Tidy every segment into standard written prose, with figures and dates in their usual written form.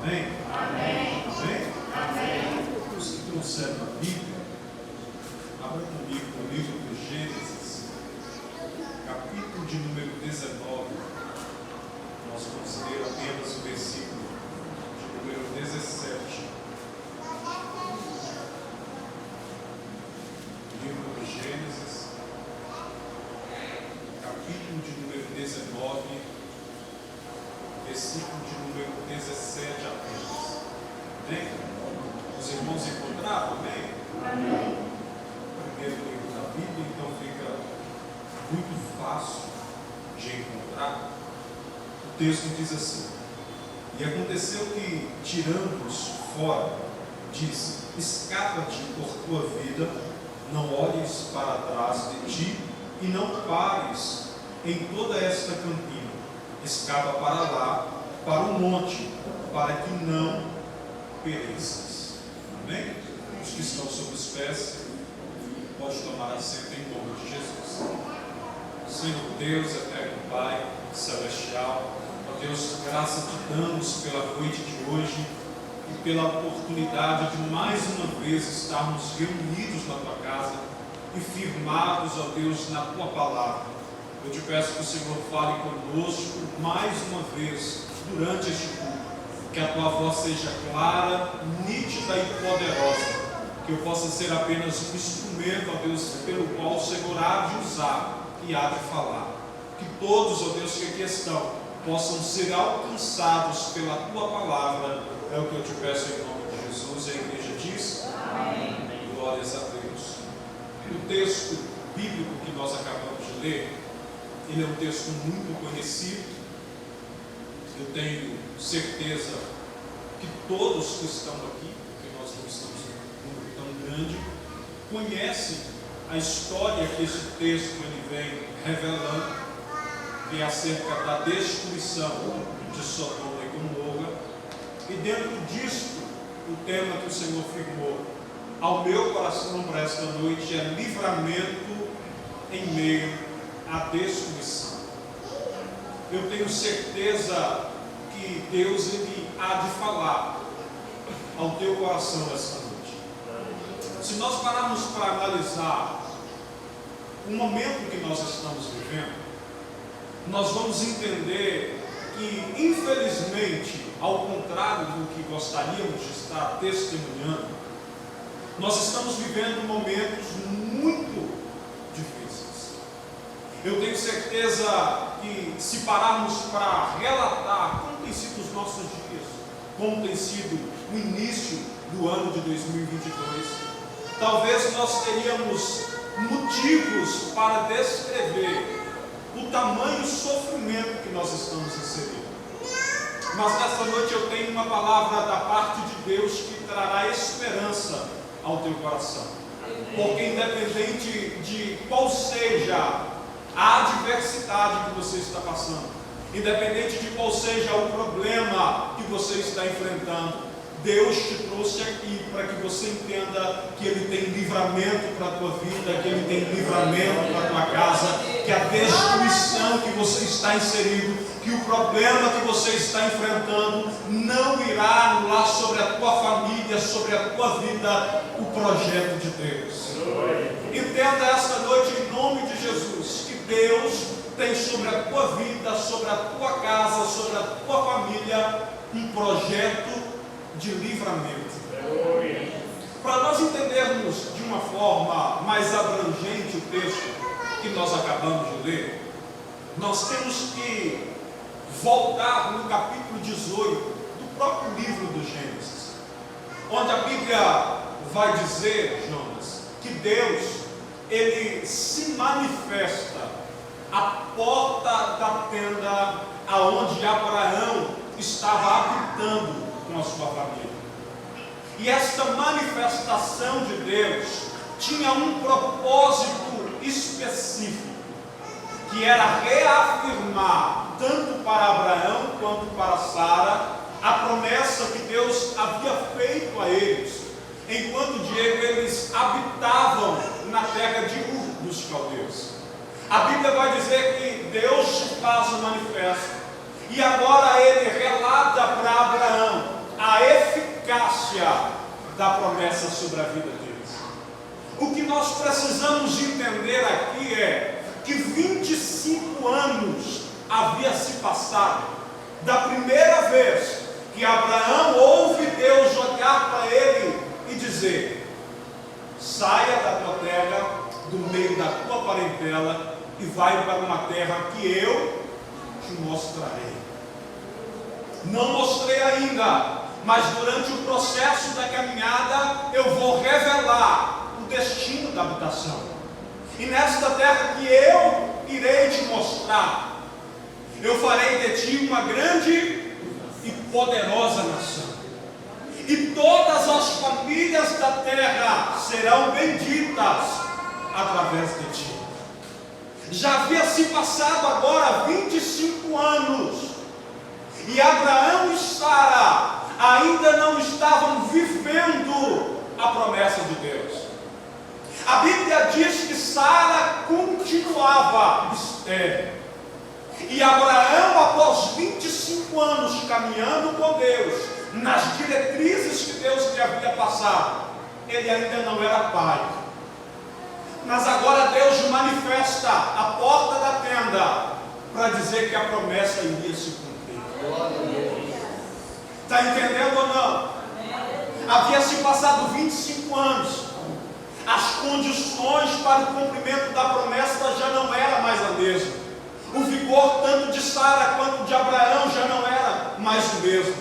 Amém? Amém. Amém? Amém. Os que trouxeram a Bíblia, abra comigo no livro de Gênesis, capítulo de número 19. Nós vamos ler apenas o versículo de número 17. Livro de Gênesis, capítulo de número 19, versículo de número 17 apenas. Amém? Os irmãos encontraram? Amém? Amém. O primeiro livro da Bíblia, então fica muito fácil de encontrar. O texto diz assim: E aconteceu que, tirando-os fora, disse: Escapa-te por tua vida, não olhes para trás de ti e não pares em toda esta campina. Escapa para lá, para o monte, para que não pereças. Amém? Os que estão sobre os pés, pode tomar assento em nome de Jesus. Senhor Deus, eterno Pai celestial, ó Deus, graça te damos pela noite de hoje e pela oportunidade de mais uma vez estarmos reunidos na tua casa e firmados, ó Deus, na tua palavra. Eu te peço que o Senhor fale conosco mais uma vez durante este culto, que a tua voz seja clara, nítida e poderosa, que eu possa ser apenas um instrumento, ó Deus, pelo qual o Senhor há de usar e há de falar. Que todos, ó Deus, que aqui estão, possam ser alcançados pela tua palavra. É o que eu te peço em nome de Jesus. E a igreja diz: amém. Glórias a Deus. O texto bíblico que nós acabamos de ler, ele é um texto muito conhecido. Eu tenho certeza que todos que estão aqui, porque nós não estamos em um grupo tão grande, conhecem a história que esse texto ele vem revelando, que é acerca da destruição de Sodoma e Gomorra. E dentro disto, o tema que o Senhor firmou ao meu coração para esta noite é livramento em meio à destruição. Eu tenho certeza que Deus ele há de falar ao teu coração esta noite. Se nós pararmos para analisar o momento que nós estamos vivendo, nós vamos entender que, infelizmente, ao contrário do que gostaríamos de estar testemunhando, nós estamos vivendo momentos muito difíceis. Eu tenho certeza que, se pararmos para relatar como tem sido os nossos dias, como tem sido o início do ano de 2022, talvez nós teríamos motivos para descrever o tamanho sofrimento que nós estamos inseridos. Mas nessa noite eu tenho uma palavra da parte de Deus que trará esperança ao teu coração. Porque independente de qual seja a adversidade que você está passando, independente de qual seja o problema que você está enfrentando, Deus te trouxe aqui para que você entenda que Ele tem livramento para a tua vida, que Ele tem livramento para a tua casa, que a destruição que você está inserido, que o problema que você está enfrentando não irá anular sobre a tua família, sobre a tua vida, o projeto de Deus. Entenda esta noite em nome de Jesus, que Deus tem sobre a tua vida, sobre a tua casa, sobre a tua família, um projeto de livramento. Para nós entendermos de uma forma mais abrangente o texto que nós acabamos de ler, nós temos que voltar no capítulo 18 do próprio livro do Gênesis, onde a Bíblia vai dizer, Jonas, que Deus ele se manifesta à porta da tenda aonde Abraão estava habitando com a sua família. E esta manifestação de Deus tinha um propósito específico, que era reafirmar tanto para Abraão quanto para Sara a promessa que Deus havia feito a eles, enquanto eles habitavam na terra de Ur dos caldeus. A Bíblia vai dizer que Deus se faz manifesto, e agora ele relata para Abraão promessa sobre a vida deles. O que nós precisamos entender aqui é que 25 anos havia se passado da primeira vez que Abraão ouve Deus olhar para ele e dizer: saia da tua terra, do meio da tua parentela, e vai para uma terra que eu te mostrarei. Não mostrei ainda, mas durante o processo da caminhada eu vou revelar o destino da habitação. E nesta terra que eu irei te mostrar, eu farei de ti uma grande e poderosa nação. E todas as famílias da terra serão benditas através de ti. Já havia se passado agora 25 anos. E Abraão e Sara ainda não estavam vivendo a promessa de Deus. A Bíblia diz que Sara continuava estéril. E Abraão, após 25 anos caminhando com Deus, nas diretrizes que Deus lhe havia passado, ele ainda não era pai. Mas agora Deus manifesta a porta da tenda para dizer que a promessa iria se cumprir. Está entendendo ou não? Havia se passado 25 anos. As condições para o cumprimento da promessa já não era mais a mesma. O vigor tanto de Sara quanto de Abraão já não era mais o mesmo.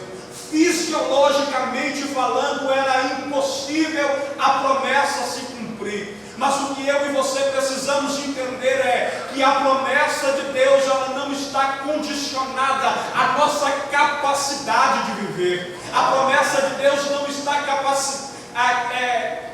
Fisiologicamente falando, era impossível a promessa se cumprir. Mas o que eu e você precisamos entender é que a promessa de Deus, ela não está condicionada à nossa capacidade de viver. A promessa de Deus não está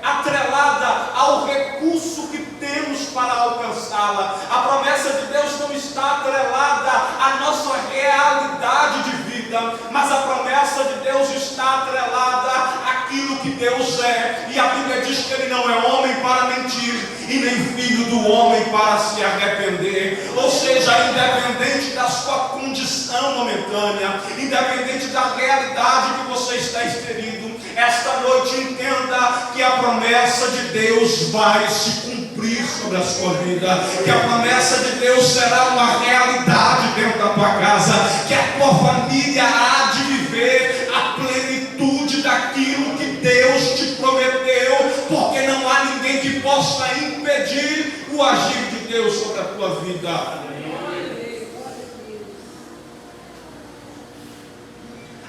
atrelada ao recurso que temos para alcançá-la. A promessa de Deus não está atrelada à nossa realidade de vida, mas a promessa de Deus está atrelada àquilo que Deus é. E a Bíblia diz que Ele não é homem para mentir, e nem filho do homem para se arrepender. Ou seja, independente da sua condição momentânea, independente da realidade que você está inserido, esta noite entenda que a promessa de Deus vai se cumprir sobre a sua vida, que a promessa de Deus será uma realidade dentro da tua casa, que a tua família há de viver a plenitude daquilo que Deus te prometeu, porque não há ninguém que possa impedir o agir de Deus sobre a tua vida.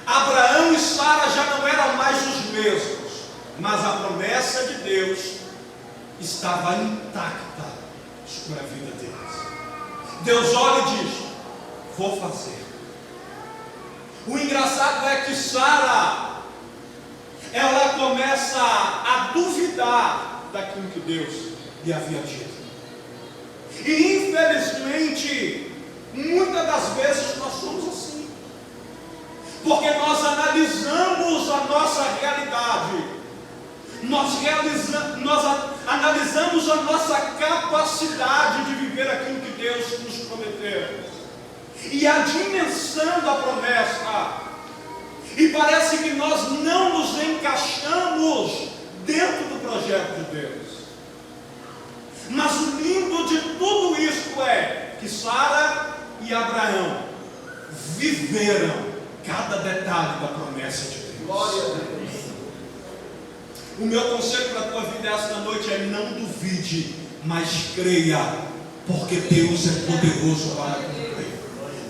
Abraão e Sara já não eram mais os mesmos, mas a promessa de Deus estava intacta sobre a vida deles. Deus olha e diz: vou fazer. O engraçado é que Sara, ela começa a duvidar daquilo que Deus lhe havia dito. E infelizmente, muitas das vezes nós somos assim. Porque nós analisamos a nossa realidade, nós analisamos a nossa capacidade de viver aquilo que Deus nos prometeu, e a dimensão da promessa, e parece que nós não nos encaixamos dentro do projeto de Deus. Mas o lindo de tudo isso é que Sara e Abraão viveram cada detalhe da promessa de Deus. Glória a Deus. O meu conselho para a tua vida esta noite é: não duvide, mas creia, porque Deus é poderoso para cumprir.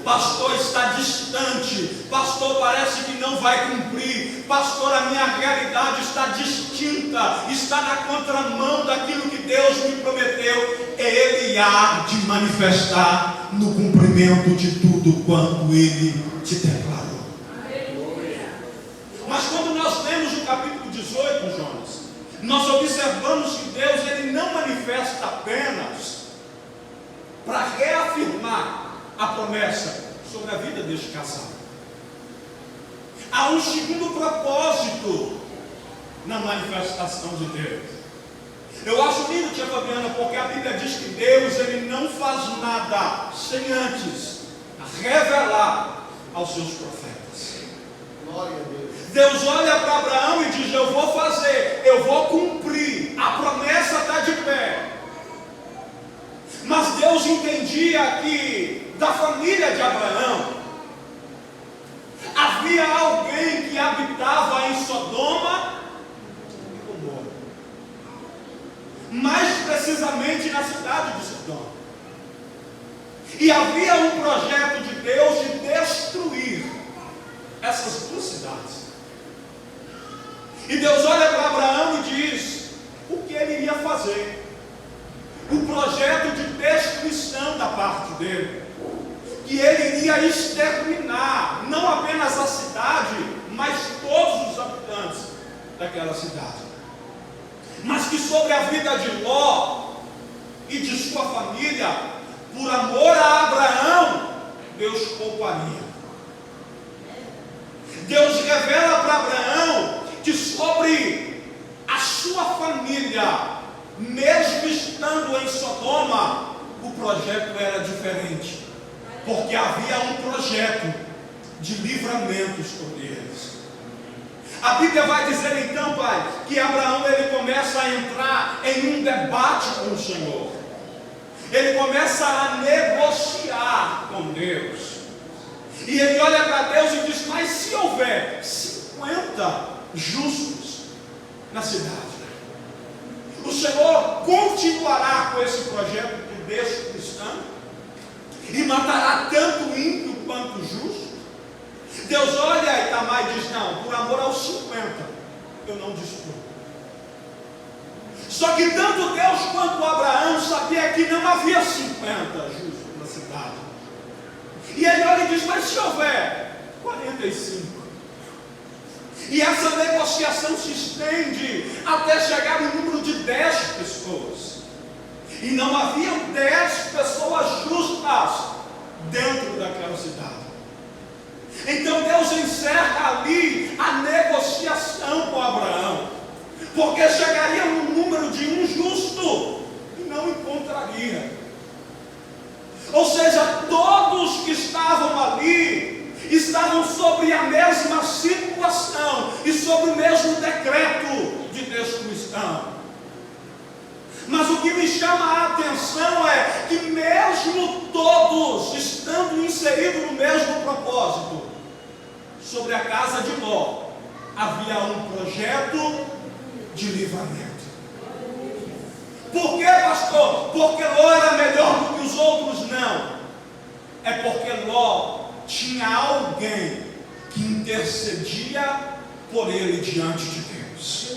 Pastor, está distante. Pastor, parece que não vai cumprir. Pastor, a minha realidade está distinta, está na contramão daquilo que Deus me prometeu. Ele há de manifestar no cumprimento de tudo quanto Ele te declarou. Mas quando nós lemos o capítulo 18, Jonas, nós observamos que Deus, Ele não manifesta apenas para reafirmar a promessa sobre a vida deste casal. Há um segundo propósito na manifestação de Deus. Eu acho lindo, tia Fabiana, porque a Bíblia diz que Deus, Ele não faz nada sem antes revelar aos seus profetas. Glória a Deus. Deus olha para Abraão e diz: eu vou fazer, eu vou cumprir, a promessa está de pé. Mas Deus entendia que da família de Abraão havia alguém que habitava em Sodoma e Gomorra, mais precisamente na cidade de Sodoma. E havia um projeto de Deus de destruir essas duas cidades. E Deus olha para Abraão e diz o que ele iria fazer. O projeto de destruição da parte dele, que ele iria exterminar não apenas a cidade, mas todos os habitantes daquela cidade. Mas que sobre a vida de Ló e de sua família, por amor a Abraão, Deus pouparia. Deus revela para Abraão que sobre a sua família, mesmo estando em Sodoma, o projeto era diferente, porque havia um projeto de livramento sobre eles. A Bíblia vai dizer então, Pai, que Abraão ele começa a entrar em um debate com o Senhor. Ele começa a negociar com Deus. E ele olha para Deus e diz: mas se houver 50 justos na cidade, o Senhor continuará com esse projeto de destruição e matará tanto ímpio quanto justo? Deus olha Itamar e diz: não, por amor aos 50 eu não destruo. Só que tanto Deus quanto Abraão sabia que não havia 50 justos na cidade. E ele olha e diz: mas se houver 45? E essa negociação se estende até chegar no número de 10 pessoas. E não haviam 10 pessoas justas dentro daquela cidade. Então Deus encerra ali a negociação com Abraão, porque chegaria no número de um justo e não encontraria. Ou seja, todos que estavam ali estavam sobre a mesma situação e sobre o mesmo decreto de destruição. Mas o que me chama a atenção é que mesmo todos estando inseridos no mesmo propósito, sobre a casa de Ló havia um projeto de livramento. Por que, pastor? Porque Ló era melhor do que os outros? Não. É porque Ló tinha alguém que intercedia por ele diante de Deus.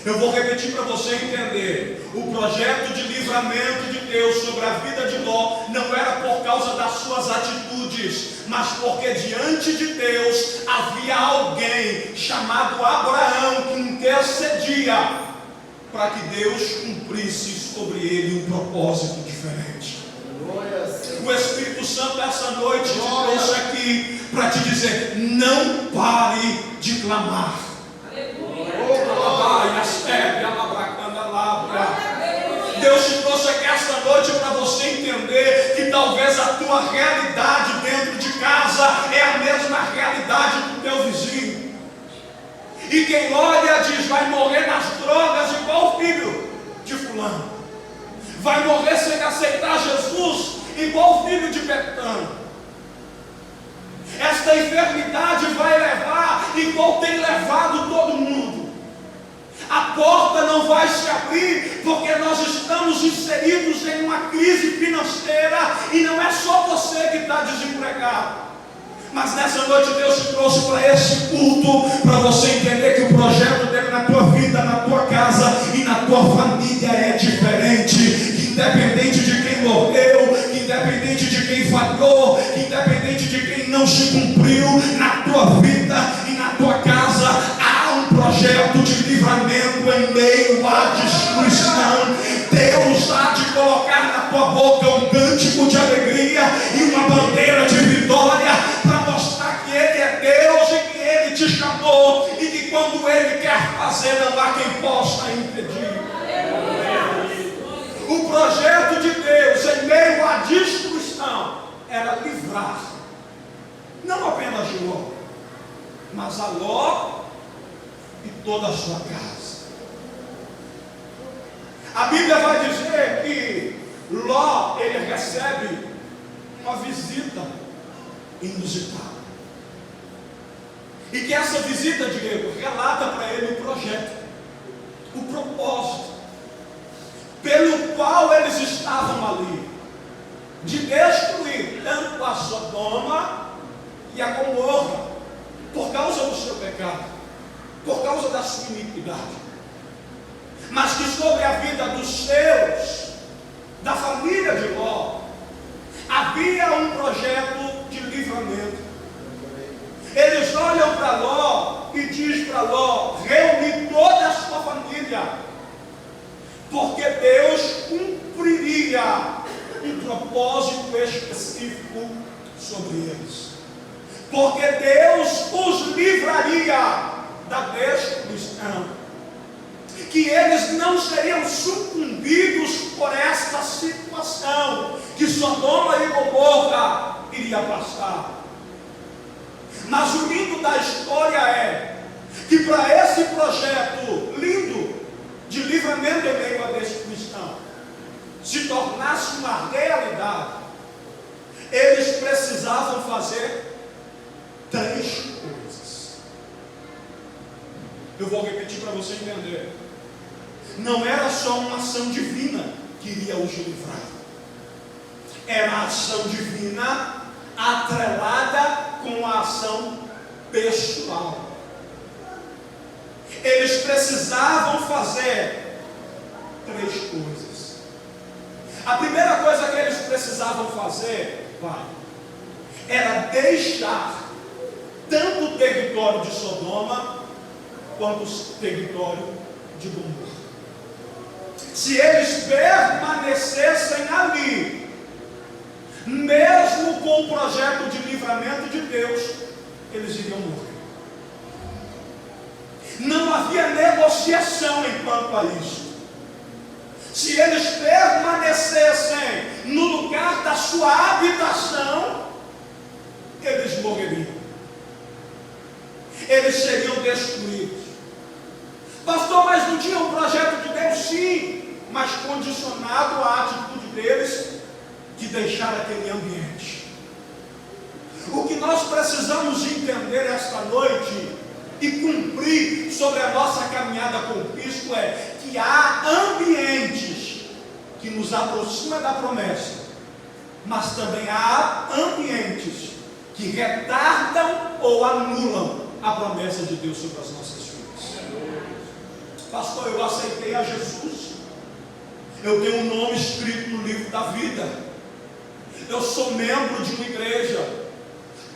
Eu vou repetir para você entender. O projeto de livramento de Deus sobre a vida de Ló não era por causa das suas atitudes, mas porque diante de Deus havia alguém chamado Abraão que intercedia para que Deus cumprisse sobre ele um propósito diferente. O Espírito Santo essa noite te trouxe aqui para te dizer: não pare de clamar. Deus te trouxe aqui esta noite para você entender que talvez a tua realidade dentro de casa é a mesma realidade do teu vizinho. E quem olha diz: vai morrer nas drogas igual o filho de fulano, vai morrer sem aceitar Jesus igual o filho de Betânia. Esta enfermidade vai levar igual tem levado todo mundo. A porta não vai se abrir porque nós estamos inseridos em uma crise financeira e não é só você que está desempregado. Mas nessa noite Deus te trouxe para esse culto para você entender que o projeto dele na tua vida, na tua casa e na tua família é diferente. Que independente de quem morreu, que independente de quem falhou, que independente de quem não se cumpriu na tua vida e na tua casa, há um projeto de livramento em meio à destruição. Deus há de colocar na tua boca um cântico de alegria e uma bandeira de vitória para mostrar que Ele é Deus e que Ele te chamou e que quando Ele quer fazer não há quem possa impedir. O projeto de Deus em meio à destruição era livrar não apenas de Ló, mas a Ló e toda a sua casa. A Bíblia vai dizer que Ló, ele recebe uma visita inusitada. E que essa visita, Diego, relata para ele o projeto, o propósito, pelo qual eles estavam ali, de destruir tanto a Sodoma e a Gomorra, por causa do seu pecado, por causa da sua iniquidade, mas que sobre a vida dos seus, da família de Ló, havia um projeto de livramento. Eles olham para Ló e diz para Ló: reúne toda a sua família, porque Deus cumpriria um propósito específico sobre eles, porque Deus os livraria da destruição, que eles não seriam sucumbidos por esta situação que Sodoma e Gomorra iria passar. Mas o lindo da história é que para esse projeto lindo de livramento em meio à destruição se tornasse uma realidade, eles precisavam fazer 3 coisas. Eu vou repetir para você entender. Não era só uma ação divina que iria os livrar, era a ação divina atrelada com a ação pessoal. Eles precisavam fazer 3 coisas. A primeira coisa que eles precisavam fazer, era deixar tanto o território de Sodoma quanto o território de Gomorra. Se eles permanecessem ali, mesmo com o projeto de livramento de Deus, eles iriam morrer. Não havia negociação enquanto a isso. Se eles permanecessem no lugar da sua habitação, eles morreriam. Eles seriam destruídos. Pastor, mas não tinha um projeto de Deus? Sim, mas condicionado à atitude deles de deixar aquele ambiente. O que nós precisamos entender esta noite e cumprir sobre a nossa caminhada com Cristo é que há ambientes que nos aproximam da promessa, mas também há ambientes que retardam ou anulam a promessa de Deus sobre as nossas vidas. Pastor, eu aceitei a Jesus, eu tenho um nome escrito no livro da vida, eu sou membro de uma igreja,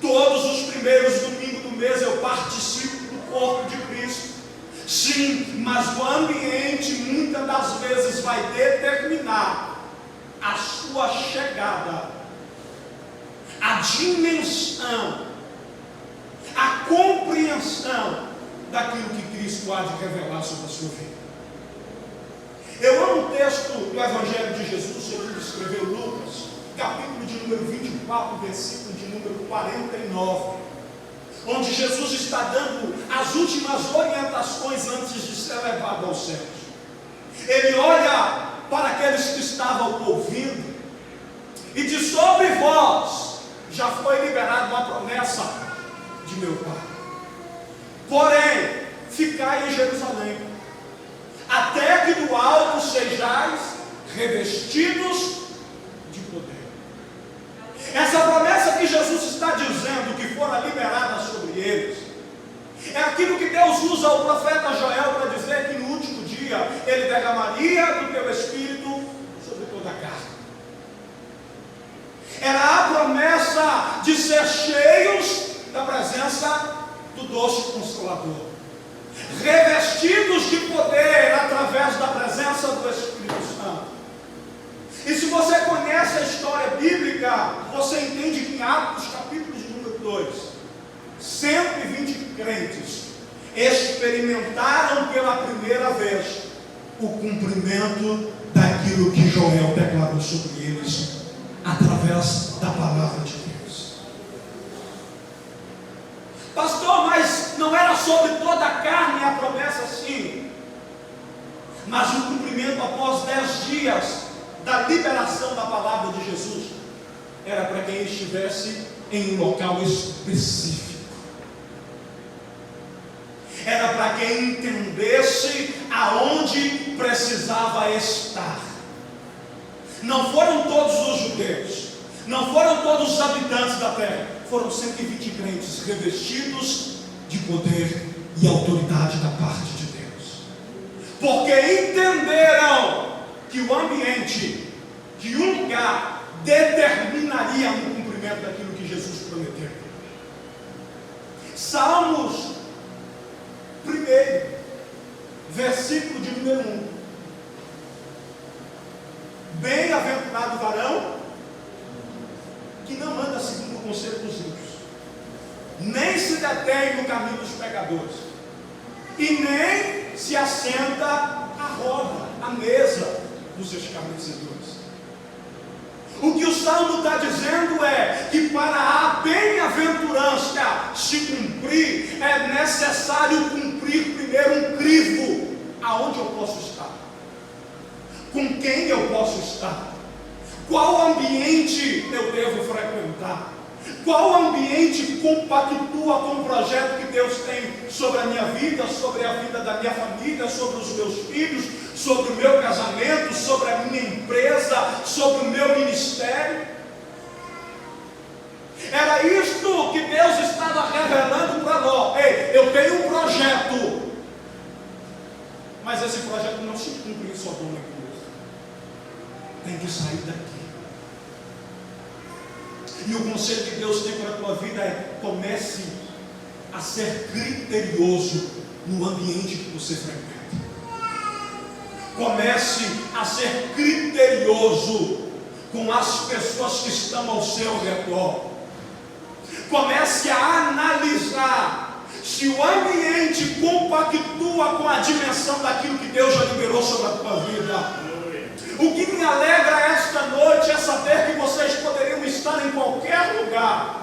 todos os primeiros domingos do mês eu participo do corpo de Cristo. Sim, mas o ambiente muitas das vezes vai determinar a sua chegada, a dimensão, a compreensão daquilo que Cristo há de revelar sobre a sua vida. Eu amo o texto do Evangelho de Jesus, segundo escreveu Lucas, capítulo de número 24, versículo de número 49, onde Jesus está dando as últimas orientações antes de ser levado aos céus. Ele olha para aqueles que estavam ouvindo e diz: sobre vós já foi liberada uma promessa de meu Pai, porém ficai em Jerusalém, até que do alto sejais revestidos de poder. Essa promessa que Jesus está dizendo que fora liberada sobre eles, é aquilo que Deus usa o profeta Joel para dizer que no último dia Ele derramaria do teu Espírito sobre toda a carne. Era a promessa de ser cheios da presença do doce Consolador, revestidos de poder através da presença do Espírito Santo. E se você conhece a história bíblica, você entende que em Atos capítulo de número 2, 120 crentes experimentaram pela primeira vez o cumprimento daquilo que Joel declarou sobre eles através da palavra de Deus. Pastor, mas sobre toda a carne a promessa sim, mas o cumprimento após 10 dias da liberação da palavra de Jesus era para quem estivesse em um local específico, era para quem entendesse aonde precisava estar. Não foram todos os judeus, não foram todos os habitantes da terra, foram 120 crentes revestidos de poder e autoridade da parte de Deus, porque entenderam que o ambiente, que um lugar determinaria o cumprimento daquilo que Jesus prometeu. Salmos 1, versículo de número 1. Bem-aventurado o varão que não anda segundo o conselho dos ímpios, nem se detém no caminho dos pecadores, e nem se assenta à roda, à mesa dos escarnecedores. O que o Salmo está dizendo é que para a bem-aventurança se cumprir, é necessário cumprir primeiro um crivo. Aonde eu posso estar? Com quem eu posso estar? Qual ambiente eu devo frequentar? Qual ambiente compactua com o projeto que Deus tem sobre a minha vida, sobre a vida da minha família, sobre os meus filhos, sobre o meu casamento, sobre a minha empresa, sobre o meu ministério? Era isto que Deus estava revelando para nós. Ei, eu tenho um projeto, mas esse projeto não se cumpre em Sodoma e Gomorra. Tem que sair daqui. E o conselho que Deus tem para a tua vida é: comece a ser criterioso no ambiente que você frequenta. Comece a ser criterioso com as pessoas que estão ao seu redor. Comece a analisar se o ambiente compactua com a dimensão daquilo que Deus já liberou sobre a tua vida. O que me alegra esta noite é saber que vocês poderiam estar em qualquer lugar,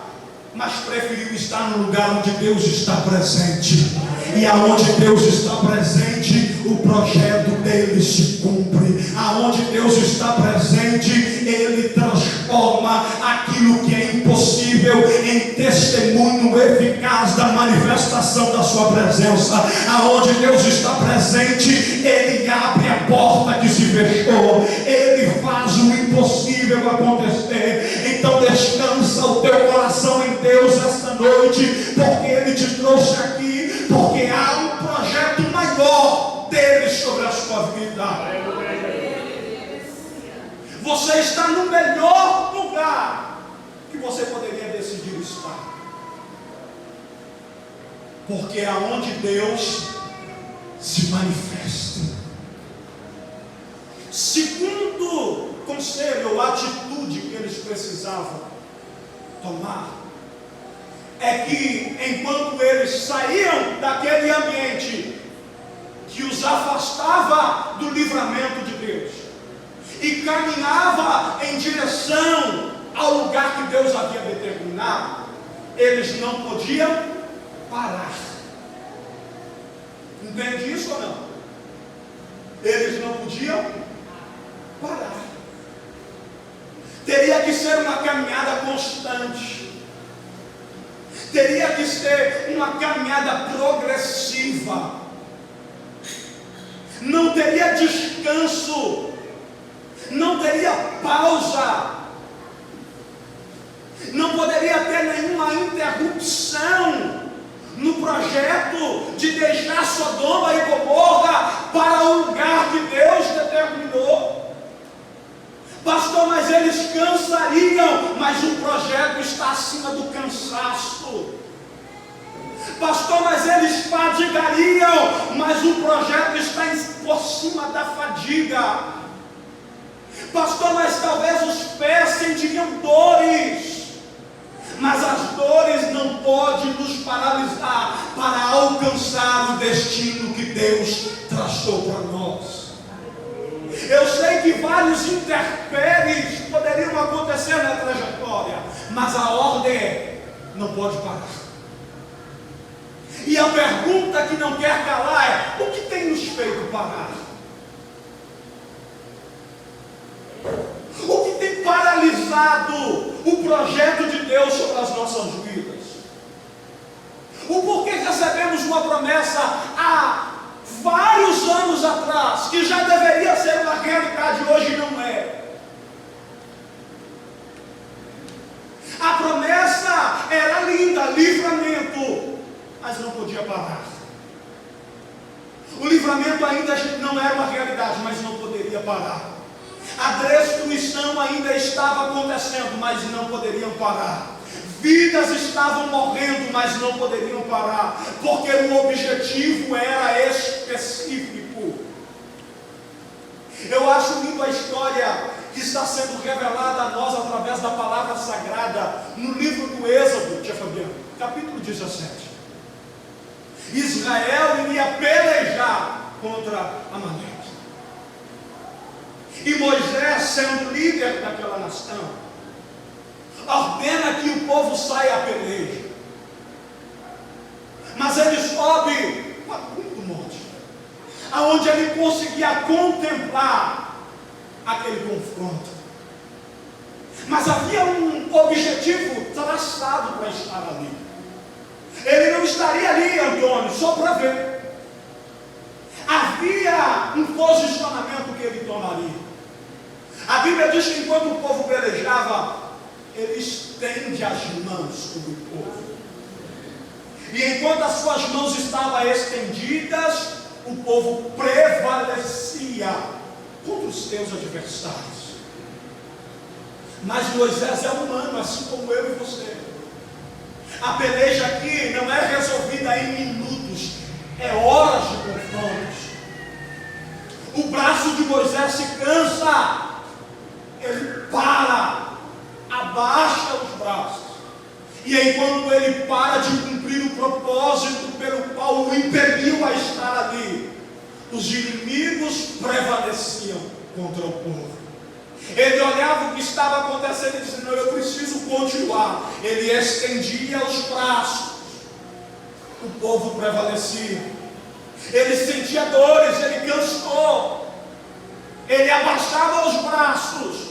mas preferiu estar no lugar onde Deus está presente. E aonde Deus está presente, o projeto dele se cumpre. Aonde Deus está presente, ele transforma aquilo que é impossível em testemunho eficaz da manifestação da sua presença. Aonde Deus está presente, ele abre a porta que se fechou, ele faz o impossível acontecer. Então descansa o teu coração em Deus esta noite, porque ele te trouxe aqui, porque há um projeto maior dele sobre a sua vida. Você está no melhor lugar que você poderia decidir estar, porque é onde Deus se manifesta. Segundo conselho ou atitude que eles precisavam tomar é que enquanto eles saíam daquele ambiente que os afastava do livramento de Deus e caminhava em direção ao lugar que Deus havia determinado, eles não podiam parar. Entende isso ou não? Eles não podiam parar. Teria que ser uma caminhada constante. Teria que ser uma caminhada progressiva. Não teria descanso. Não teria pausa. Não poderia ter nenhuma interrupção no projeto de deixar Sodoma e Gomorra para o lugar que Deus determinou. Pastor, mas eles cansariam, mas o projeto está acima do cansaço. Pastor, mas eles fadigariam, mas o projeto está por cima da fadiga. Pastor, mas talvez os pés sentiriam dores, mas as dores não podem nos paralisar para alcançar o destino que Deus traçou para nós. Eu sei que vários intempéries poderiam acontecer na trajetória, mas a ordem é: não pode parar. E a pergunta que não quer calar é: o que tem nos feito parar? O que tem paralisado o projeto de Deus sobre as nossas vidas? O porquê recebemos uma promessa há vários anos atrás, que já deveria ser uma realidade, hoje não é. A promessa era linda, livramento, mas não podia parar. O livramento ainda não era uma realidade, mas não poderia parar. A destruição ainda estava acontecendo, mas não poderiam parar. Vidas estavam morrendo, mas não poderiam parar, porque o objetivo era específico. Eu acho lindo a história que está sendo revelada a nós através da palavra sagrada no livro do Êxodo, tia Fabiana, capítulo 17. Israel iria pelejar contra Amaleque. E Moisés, sendo líder daquela nação, ordena que o povo saia a peleja. Mas ele sobe para muito monte, aonde ele conseguia contemplar aquele confronto. Mas havia um objetivo traçado para estar ali. Ele não estaria ali, Antônio, só para ver. Havia um posicionamento que ele tomaria. A Bíblia diz que enquanto o povo pelejava, ele estende as mãos sobre o povo. E enquanto as suas mãos estavam estendidas, o povo prevalecia contra os seus adversários. Mas Moisés é humano, assim como eu e você. A peleja aqui não é resolvida em minutos, é horas de confrontos. O braço de Moisés se cansa, ele para, abaixa os braços, e enquanto ele para de cumprir o propósito pelo qual o impeliu a estar ali, os inimigos prevaleciam contra o povo. Ele olhava o que estava acontecendo e dizia: não, eu preciso continuar. Ele estendia os braços, o povo prevalecia. Ele sentia dores, ele cansou, ele abaixava os braços,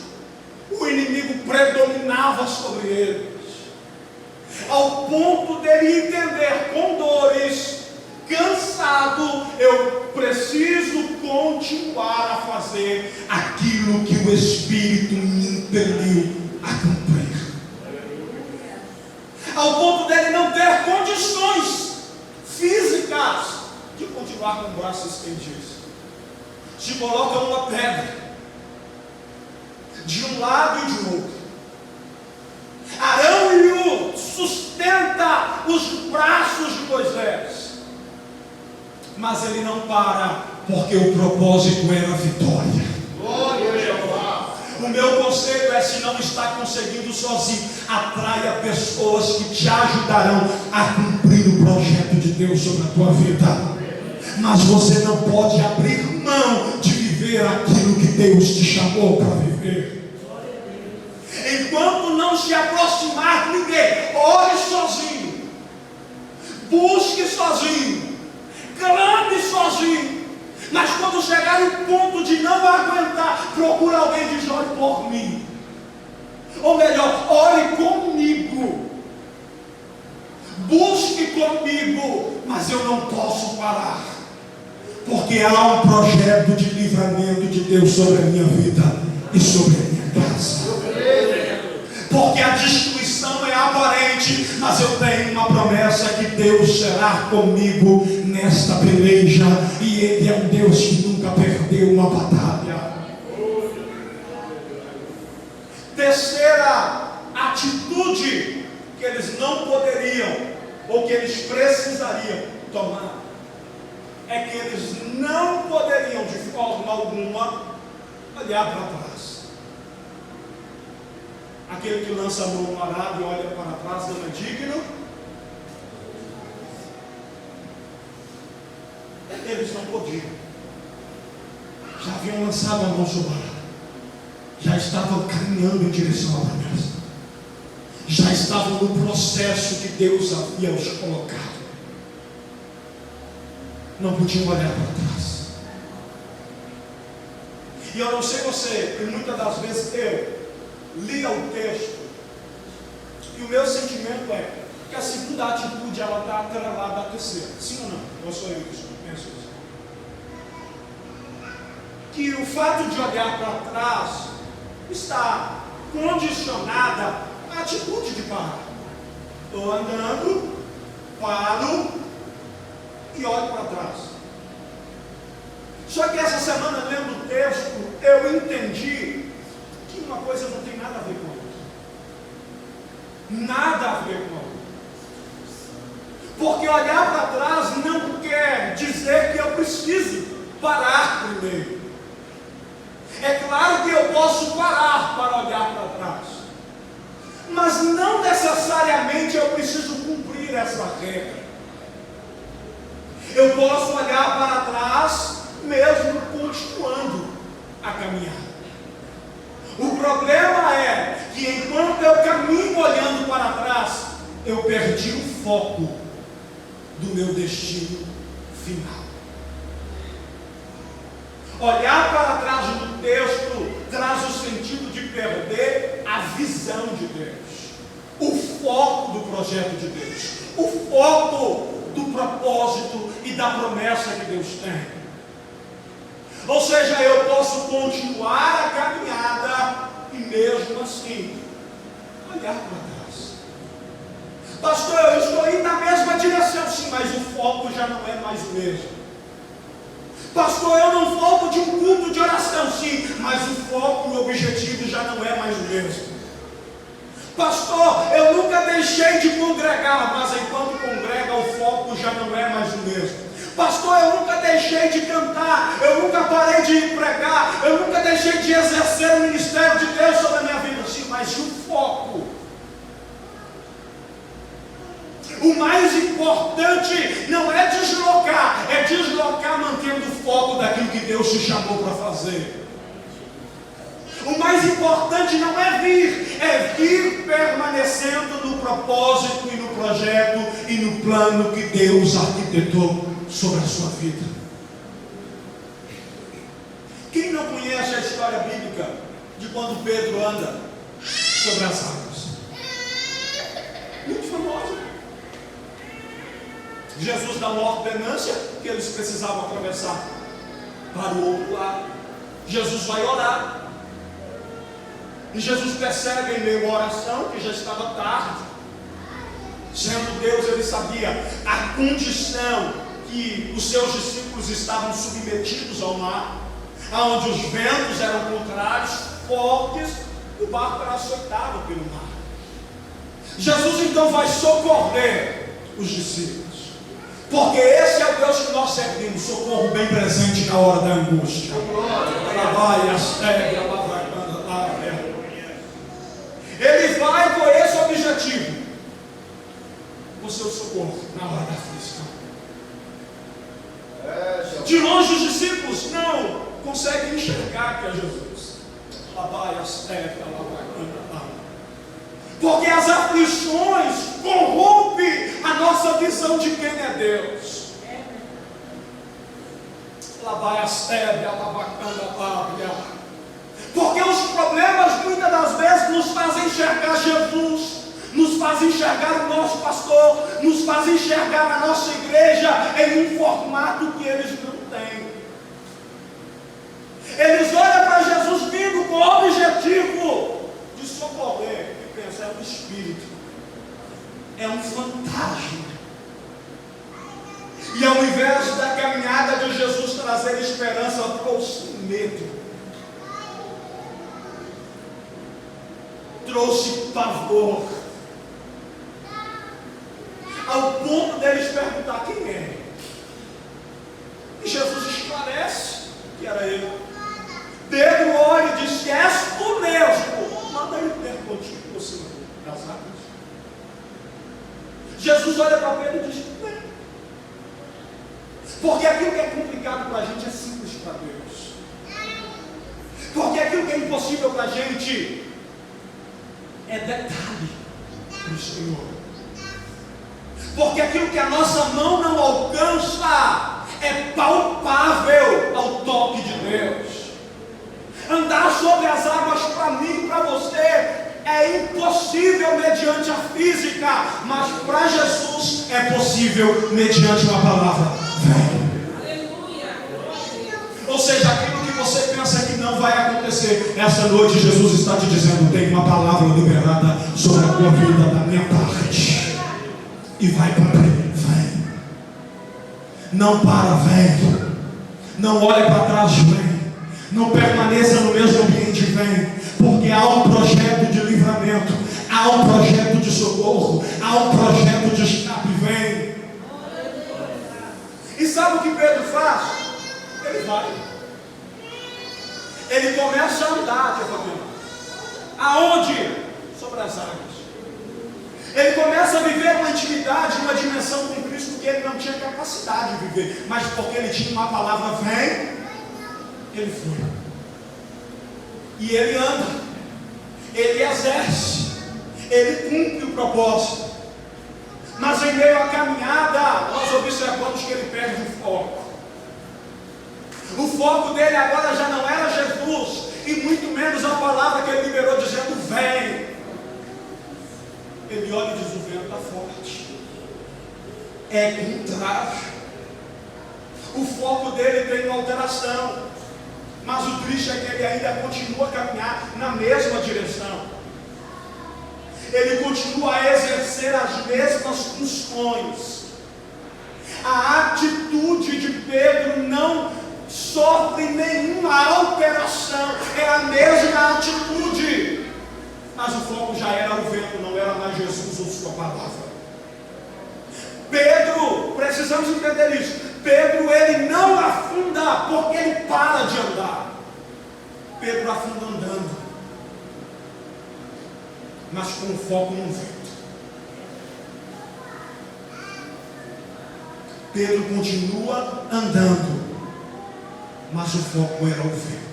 o inimigo predominava sobre eles, ao ponto dele entender com dores, cansado, eu preciso continuar a fazer aquilo que o Espírito me impeliu a cumprir, ao ponto dele não ter condições físicas de continuar com o braço estendido. Se coloca uma pedra de um lado e de outro. Arão e Hur sustenta os braços de Moisés, mas ele não para, porque o propósito era a vitória. O meu conselho é: se não está conseguindo sozinho, atraia pessoas que te ajudarão a cumprir o projeto de Deus sobre a tua vida. Mas você não pode abrir mão de viver aquilo que Deus te chamou para viver. Enquanto não se aproximar de ninguém, ore sozinho, busque sozinho, clame sozinho. Mas quando chegar no ponto de não aguentar, procure alguém e diz: ore por mim. Ou melhor, ore comigo, busque comigo, mas eu não posso parar, porque há um projeto de livramento de Deus sobre a minha vida e sobre a minha casa. Porque a destruição é aparente, mas eu tenho uma promessa que Deus será comigo nesta peleja, e Ele é um Deus que nunca perdeu uma batalha. Terceira atitude que eles não poderiam, ou que eles precisariam tomar, é que eles não poderiam de forma alguma olhar para trás. Aquele que lança a mão no arado e olha para trás não é digno. Eles não podiam. Já haviam lançado a mão sobre o arado, já estavam caminhando em direção à promessa, já estavam no processo que Deus havia os colocado. não podiam olhar para trás. E eu não sei você, e muitas das vezes eu lia o texto, e o meu sentimento é que a segunda atitude ela está atrelada à terceira. Sim ou não? Ou sou eu que penso isso? Que o fato de olhar para trás está condicionada à atitude de parar. Estou andando, paro e olho para trás. Só que essa semana, lendo o texto, eu entendi que uma coisa não tem nada a ver com a outra. Nada a ver com a outra. Porque olhar para trás não quer dizer que eu preciso parar primeiro. É claro que eu posso parar para olhar para trás, mas não necessariamente eu preciso cumprir essa regra. Eu posso olhar para trás mesmo continuando a caminhar. O problema é que enquanto eu caminho olhando para trás, eu perdi o foco do meu destino final. Olhar para trás do texto traz o sentido de perder a visão de Deus, o foco do projeto de Deus, o foco do propósito e da promessa que Deus tem. Ou seja, eu posso continuar a caminhada e mesmo assim olhar para trás. Pastor, eu estou indo na mesma direção, sim, mas o foco já não é mais o mesmo. Pastor, eu não falto de um culto de oração, sim, mas o foco e o objetivo já não é mais o mesmo. Pastor, eu nunca deixei de congregar, mas enquanto congrega o foco já não é mais o mesmo. Pastor, eu nunca deixei de cantar, eu nunca parei de pregar, eu nunca deixei de exercer o ministério de Deus sobre a minha vida, sim, mas o foco. O mais importante não é deslocar mantendo o foco daquilo que Deus te chamou para fazer. O mais importante não é vir permanecendo no propósito e no projeto e no plano que Deus arquitetou sobre a sua vida. Quem não conhece a história bíblica de quando Pedro anda sobre as águas? Muito famosa. Jesus dá uma ordenância que eles precisavam atravessar para o outro lado. Jesus vai orar. E Jesus percebe em meio à oração que já estava tarde. Sendo Deus, ele sabia a condição que os seus discípulos estavam submetidos ao mar, onde os ventos eram contrários, fortes, e o barco era açoitado pelo mar. Jesus então vai socorrer os discípulos. Porque esse é o Deus que nós servimos, socorro bem presente na hora da angústia. Ele vai por esse objetivo, o seu socorro na hora da aflição. De longe os discípulos não conseguem enxergar que é Jesus. Porque as aflições corrompem a nossa visão de quem é Deus. Porque os problemas muitas das vezes nos fazem enxergar Jesus, nos fazem enxergar o nosso pastor, nos fazem enxergar a nossa igreja em um formato que eles não têm. Eles olham para Jesus vindo com o objetivo de socorrer. É um espírito, é um fantasma. E ao invés da caminhada de Jesus trazer esperança, trouxe medo, trouxe pavor, ao ponto deles perguntar quem é. E Jesus esclarece que era ele. Pedro olha e diz: és tu mesmo, manda ele ter contigo das águas. Jesus olha para Pedro e diz: não. Porque aquilo que é complicado para a gente é simples para Deus. Porque aquilo que é impossível para a gente é detalhe para o Senhor. Porque aquilo que a nossa mão não alcança é palpável ao toque de Deus. Andar sobre as águas para mim e para você é impossível mediante a física, mas para Jesus é possível mediante uma palavra. Vem. Ou seja, aquilo que você pensa que não vai acontecer, essa noite Jesus está te dizendo: tem uma palavra liberada sobre a tua vida da minha parte, e vai cumprir. Vem. Não para, vem. Não olhe para trás, vem. Não permaneça no mesmo ambiente, vem. Porque há um projeto de livramento, há um projeto de socorro, há um projeto de escape, vem. E sabe o que Pedro faz? Ele vai. Ele começa a andar, aonde? Sobre as águas. Ele começa a viver uma intimidade, uma dimensão com Cristo que ele não tinha capacidade de viver, mas porque ele tinha uma palavra, vem, ele foi. E ele anda, ele exerce, ele cumpre o propósito. Mas em meio à caminhada, nós observamos que ele perde o foco. O foco dele agora já não era Jesus, e muito menos a palavra que ele liberou dizendo: vem. Ele olha e diz: o vento está forte. É contrário. O foco dele tem uma alteração. Mas o triste é que ele ainda continua a caminhar na mesma direção. Ele continua a exercer as mesmas funções. A atitude de Pedro não sofre nenhuma alteração. É a mesma atitude. Mas o foco já era o vento, não era mais Jesus ou sua palavra. Pedro, precisamos entender isso. Pedro, ele não afunda porque ele para de andar. Pedro afunda andando, mas com o foco no vento. Pedro continua andando, mas o foco era o vento.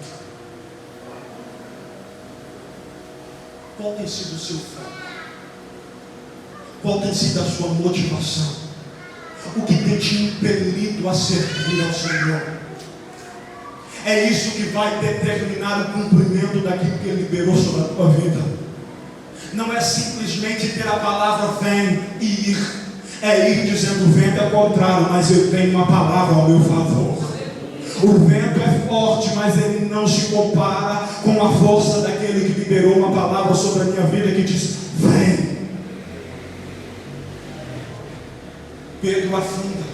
Qual tem sido o seu foco? Qual tem sido a sua motivação? O que tem te impelido a servir ao Senhor? É isso que vai determinar o cumprimento daquilo que Ele liberou sobre a tua vida. Não é simplesmente ter a palavra vem e ir. É ir dizendo: o vento é contrário, mas eu tenho uma palavra ao meu favor. O vento é forte, mas ele não se compara com a força daquele que liberou uma palavra sobre a minha vida que diz: vem. Pedro afunda.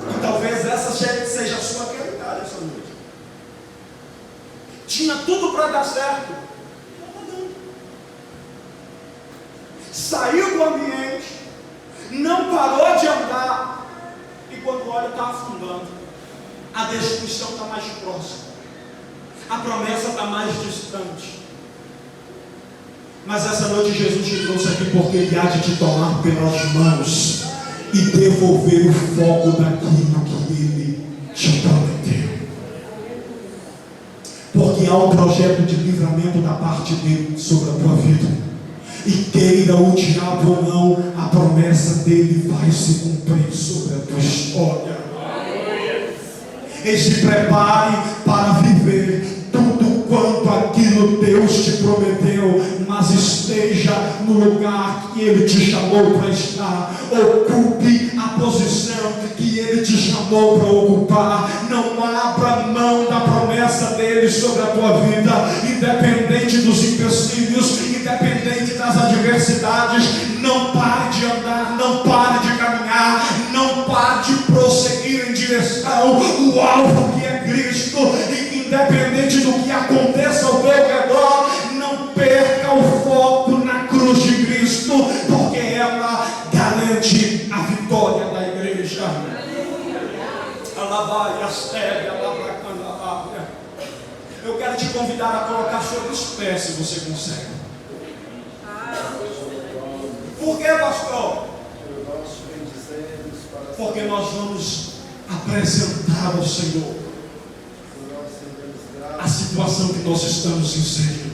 E talvez essa seja a sua realidade essa noite. Tinha tudo para dar certo, não. Saiu do ambiente, não parou de andar, e quando olha está afundando. A destruição está mais próxima, a promessa está mais distante. Mas essa noite Jesus te trouxe aqui porque Ele há de te tomar pelas mãos e devolver o foco daquilo que Ele te prometeu. Porque há um projeto de livramento da parte dele sobre a tua vida. E queira o diabo ou não, a promessa dele vai se cumprir sobre a tua história. E se prepare para viver tudo quanto aquilo Deus te prometeu, mas esteja no lugar que Ele te chamou para estar. Ocupe a posição que Ele te chamou para ocupar. Não abra mão da promessa dele sobre a tua vida, independente dos empecilhos, independente das adversidades. Não pare de andar, não pare de caminhar, não pare de prosseguir em direção ao alvo que é Cristo. E independente do que aconteça ao teu redor, não perca o foco na cruz de Cristo, porque ela garante a vitória da igreja. Eu quero te convidar a colocar sobre os pés, se você consegue. Por que, pastor? Porque nós vamos apresentar ao Senhor a situação que nós estamos inseridos.